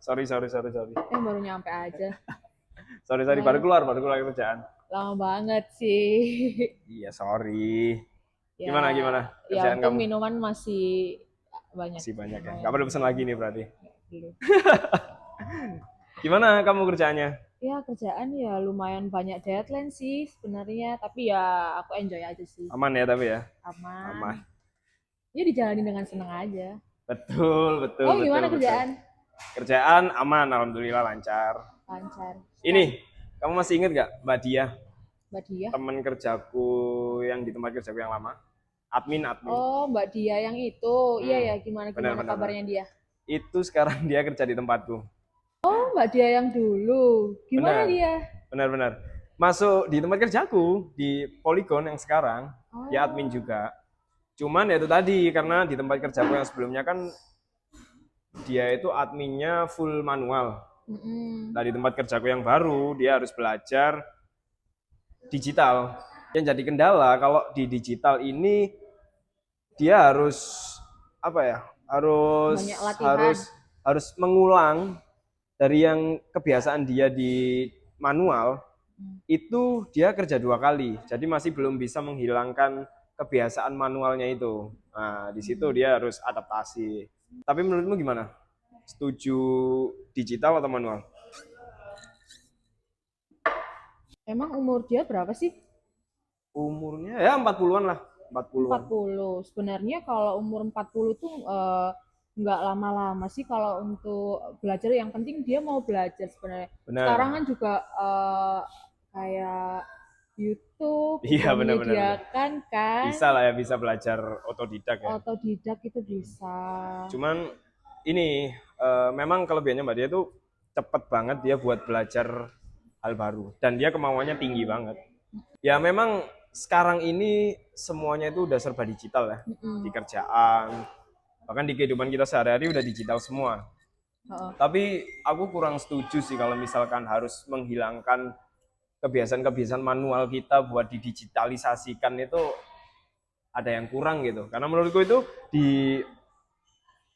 Sorry. Baru nyampe aja. Sorry, baru keluar kerjaan. Lama banget sih. Iya, sorry. Ya, Gimana ya kerjaan untung kamu? minuman masih banyak. Masih banyak ya. Gak Lumayan perlu pesan banyak. lagi nih berarti. Dulu. Gimana kamu kerjaannya? Ya kerjaan ya lumayan banyak deadline sih sebenarnya, tapi ya aku enjoy aja sih. Aman ya tapi ya? Aman. Aman. Ya dijalanin dengan senang aja. Betul. Kamu gimana kerjaan? Kerjaan aman, alhamdulillah lancar. Lancar. Ini, kamu masih inget gak Mbak Dia? Mbak Dia? Temen kerjaku yang di tempat kerjaku yang lama. Admin. Oh, Mbak Dia yang itu. Iya ya, gimana Benar. kabarnya dia? Itu sekarang dia kerja di tempatku. Oh, Mbak Dia yang dulu. Gimana dia? Benar. Masuk di tempat kerjaku di Polygon yang sekarang, dia admin juga. Cuman ya itu tadi, karena di tempat kerjaku yang sebelumnya kan dia itu adminnya full manual. Nah di tempat kerjaku yang baru, dia harus belajar digital. Yang jadi kendala kalau di digital ini dia harus apa ya? Harus mengulang dari yang kebiasaan dia di manual. Itu dia kerja 2 kali, jadi masih belum bisa menghilangkan kebiasaan manualnya itu. Nah, di situ dia harus adaptasi. Tapi menurutmu gimana? Setuju digital atau manual? Emang umur dia berapa sih? Umurnya ya 40-an lah. 40. Sebenarnya kalau umur 40 tuh nggak lama-lama sih kalau untuk belajar. Yang penting dia mau belajar sebenarnya. Benar. Sekarang kan juga kayak YouTube Iya, menyediakan kan. Bisa lah ya, bisa belajar otodidak ya. Otodidak itu bisa. Cuman ini memang kelebihannya Mbak Dia tuh cepet banget dia buat belajar hal baru. Dan dia kemauannya tinggi banget. Ya memang sekarang ini semuanya itu udah serba digital ya. Di kerjaan, bahkan di kehidupan kita sehari-hari udah digital semua. Tapi aku kurang setuju sih kalau misalkan harus menghilangkan kebiasaan-kebiasaan manual kita buat didigitalisasikan, itu ada yang kurang gitu. Karena menurutku itu di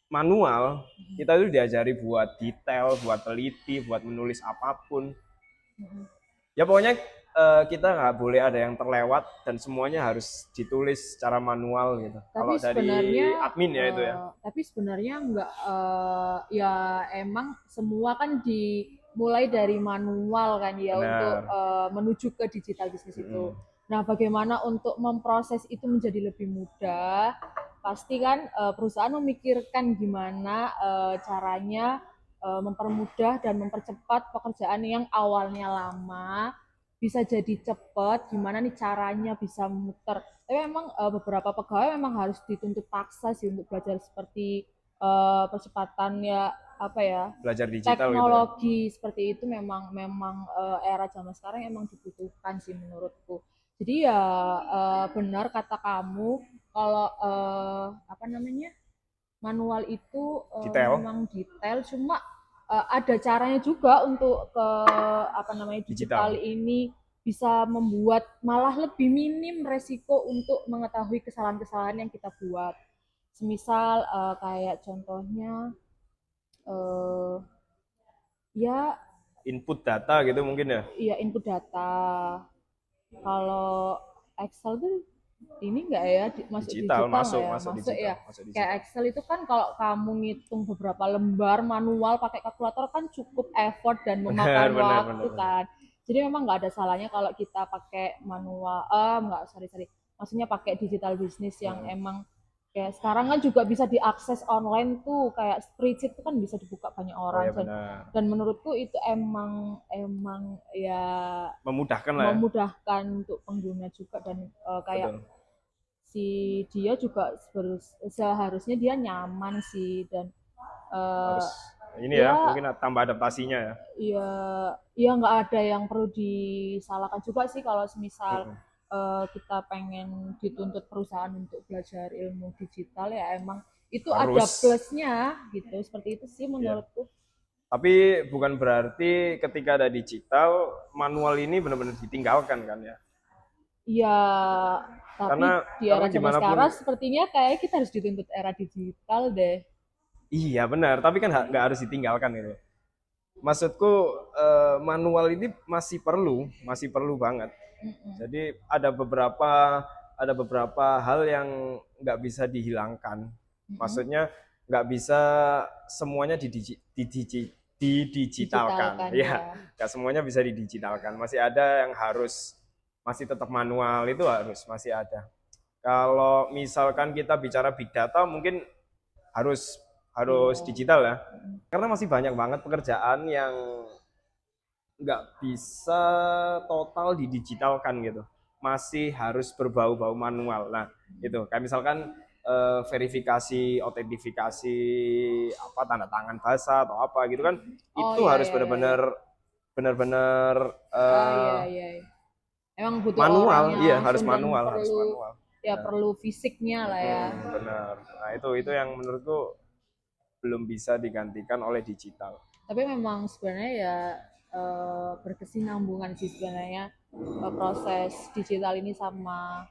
manual kita itu diajari buat detail, buat teliti, buat menulis apapun. Ya pokoknya kita nggak boleh ada yang terlewat dan semuanya harus ditulis secara manual gitu. Kalau dari admin ya itu ya. Tapi sebenarnya nggak, ya emang semua kan dimulai dari manual kan ya. Benar. Untuk menuju ke digital bisnis itu. Nah, bagaimana untuk memproses itu menjadi lebih mudah? Pasti kan perusahaan memikirkan gimana caranya mempermudah dan mempercepat pekerjaan yang awalnya lama bisa jadi cepat, gimana nih caranya bisa muter. Tapi memang beberapa pegawai memang harus dituntut paksa sih untuk belajar seperti percepatan ya belajar digital teknologi gitu ya. Seperti itu memang era zaman sekarang emang dibutuhkan sih menurutku. Jadi ya benar kata kamu kalau manual itu memang detail, cuma ada caranya juga untuk ke digital ini bisa membuat malah lebih minim resiko untuk mengetahui kesalahan-kesalahan yang kita buat. Semisal kayak contohnya ya input data gitu mungkin ya. Iya, input data. Kalau Excel tuh ini enggak ya masuk digital masuk ya. Kayak Excel itu kan kalau kamu ngitung beberapa lembar manual pakai kalkulator kan cukup effort dan memakan waktu kan. Jadi memang nggak ada salahnya kalau kita pakai manual, maksudnya pakai digital bisnis yang emang kayak sekarang kan juga bisa diakses online tuh, kayak spreadsheet itu kan bisa dibuka banyak orang. Dan menurutku itu emang ya memudahkan untuk pengguna juga. Dan kayak si dia juga seharusnya dia nyaman sih. Dan mungkin tambah adaptasinya ya. Iya nggak ada yang perlu disalahkan juga sih kalau semisal kita pengen dituntut perusahaan untuk belajar ilmu digital, ya emang itu ada plusnya gitu. Seperti itu sih menurutku. Tapi bukan berarti ketika ada digital manual ini benar-benar ditinggalkan kan ya. Iya, tapi di era zaman sekarang sepertinya kayak kita harus dituntut era digital deh. Iya benar, tapi kan nggak harus ditinggalkan gitu. Maksudku manual ini masih perlu banget. Mm-mm. Jadi ada beberapa hal yang nggak bisa dihilangkan. Mm-mm. Maksudnya nggak bisa semuanya didigitalkan. Digitalkan ya. Ya, nggak semuanya bisa didigitalkan. Masih ada yang masih tetap manual, itu masih ada. Kalau misalkan kita bicara big data, mungkin harus harus Iya. digital ya. Mm-mm. Karena masih banyak banget pekerjaan yang nggak bisa total didigitalkan gitu, masih harus berbau-bau manual. Nah itu kayak misalkan verifikasi, autentifikasi, apa tanda tangan bahasa atau apa gitu kan, Oh itu iya harus iya iya. Iya. benar-benar Ah iya iya. Iya. Emang butuh orang manual. yang Iya, langsung dan harus perlu manual. ya Benar. perlu fisiknya lah ya. Benar. Nah itu yang menurutku belum bisa digantikan oleh digital. Tapi memang sebenarnya ya berkesinambungan sih sebenarnya proses digital ini sama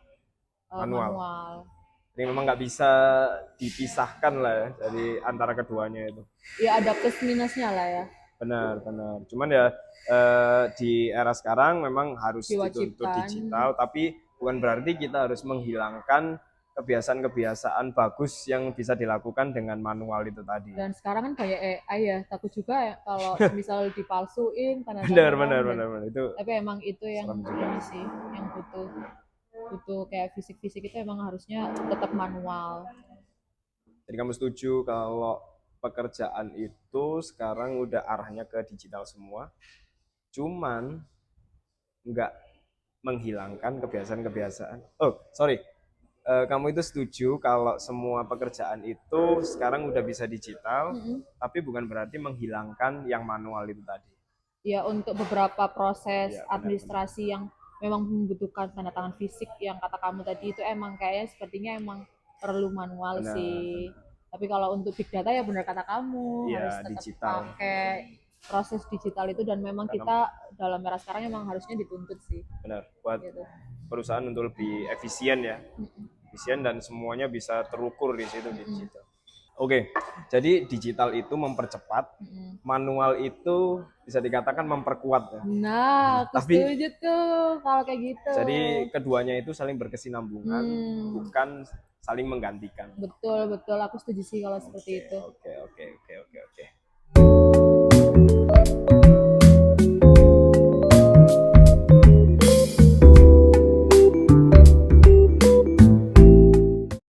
Manual. manual. Jadi memang nggak bisa dipisahkan lah ya dari antara keduanya itu. Ya ada plus minusnya lah ya. Benar. Cuman ya di era sekarang memang harus dituntut Diwajibkan. digital, tapi bukan berarti kita harus menghilangkan kebiasaan-kebiasaan bagus yang bisa dilakukan dengan manual itu tadi. Dan sekarang kan kayak AI ya, takut juga ya kalau misal dipalsuin tanda Benar, tangan dan itu tapi emang itu yang serem juga. ini sih yang butuh butuh kayak fisik-fisik itu emang harusnya tetap manual. Jadi kamu setuju kalau pekerjaan itu sekarang udah arahnya ke digital semua, cuman nggak menghilangkan kebiasaan-kebiasaan. Oh, sorry. Kamu itu setuju kalau semua pekerjaan itu sekarang udah bisa digital, Mm-mm. tapi bukan berarti menghilangkan yang manual itu tadi. Ya untuk beberapa proses Ya, benar. administrasi yang memang membutuhkan tanda tangan fisik yang kata kamu tadi itu emang kayaknya sepertinya emang perlu manual sih. Benar. Tapi kalau untuk big data ya benar kata kamu harus Iya, tetap digital. pakai proses digital itu dan memang Karena kita dalam era sekarang emang harusnya dituntut sih. benar buat Gitu. perusahaan untuk lebih efisien ya. Efisien dan semuanya bisa terukur di situ di digital. Oke, jadi digital itu mempercepat, manual itu bisa dikatakan memperkuat ya. Nah, aku Tapi setuju tuh kalau kayak gitu. jadi keduanya itu saling berkesinambungan, bukan saling menggantikan. Betul, betul. Aku setuju sih kalau seperti itu. Oke.